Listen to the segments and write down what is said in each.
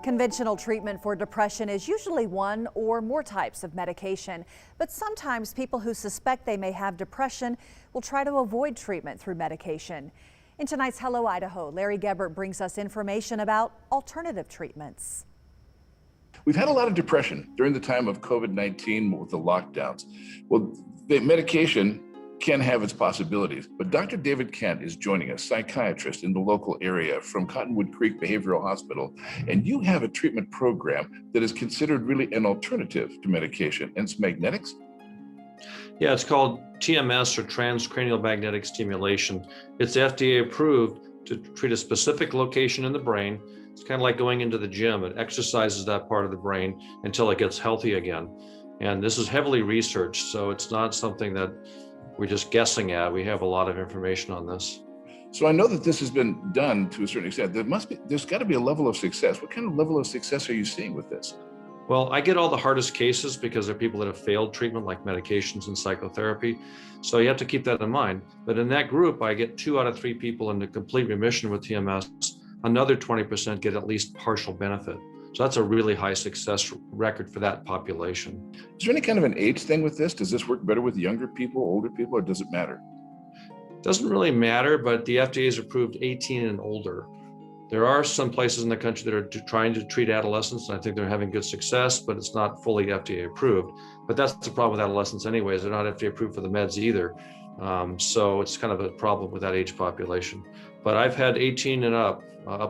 Conventional treatment for depression is usually one or more types of medication, but sometimes people who suspect they may have depression will try to avoid treatment through medication. In tonight's Hello Idaho, Larry Gebert brings us information about alternative treatments. We've had a lot of depression during the time of COVID-19 with the lockdowns. Well, the medication can have its possibilities, but Dr. David Kent is joining us, psychiatrist in the local area from Cottonwood Creek Behavioral Hospital, and you have a treatment program that is considered really an alternative to medication, and it's magnetics? Yeah, it's called TMS, or transcranial magnetic stimulation. It's FDA approved to treat a specific location in the brain. It's kind of like going into the gym. It exercises that part of the brain until it gets healthy again. And this is heavily researched, so it's not something that we're just guessing at. We have a lot of information on this. So I know that this has been done to a certain extent. There's got to be a level of success. What kind of level of success are you seeing with this? Well, I get all the hardest cases because they're people that have failed treatment, like medications and psychotherapy. So you have to keep that in mind. But in that group, I get 2 out of 3 people into complete remission with TMS. Another 20% get at least partial benefit. So that's a really high success record for that population. Is there any kind of an age thing with this? Does this work better with younger people, older people, or does it matter? Doesn't really matter, but the FDA has approved 18 and older. There are some places in the country that are trying to treat adolescents, and I think they're having good success, but it's not fully FDA approved. But that's the problem with adolescents anyways. They're not FDA approved for the meds either. So it's kind of a problem with that age population. But I've had 18 and up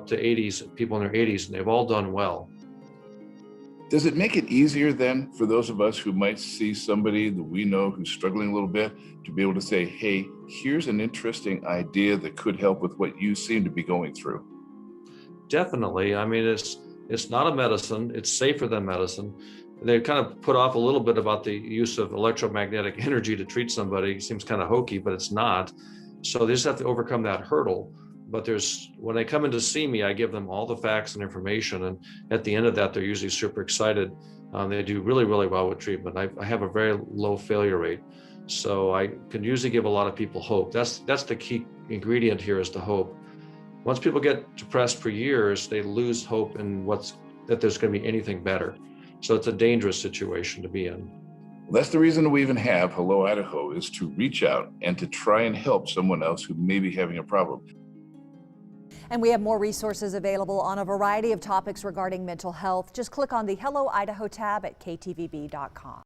to 80s, people in their 80s, and they've all done well. Does it make it easier then for those of us who might see somebody that we know who's struggling a little bit to be able to say, hey, here's an interesting idea that could help with what you seem to be going through? Definitely. I mean, it's not a medicine. It's safer than medicine. They kind of put off a little bit about the use of electromagnetic energy to treat somebody. It seems kind of hokey, but it's not. So they just have to overcome that hurdle. But when they come in to see me, I give them all the facts and information. And at the end of that, they're usually super excited. They do really, really well with treatment. I have a very low failure rate. So I can usually give a lot of people hope. That's the key ingredient here, is the hope. Once people get depressed for years, they lose hope in that there's going to be anything better. So it's a dangerous situation to be in. Well, that's the reason we even have Hello Idaho, is to reach out and to try and help someone else who may be having a problem. And we have more resources available on a variety of topics regarding mental health. Just click on the Hello Idaho tab at ktvb.com.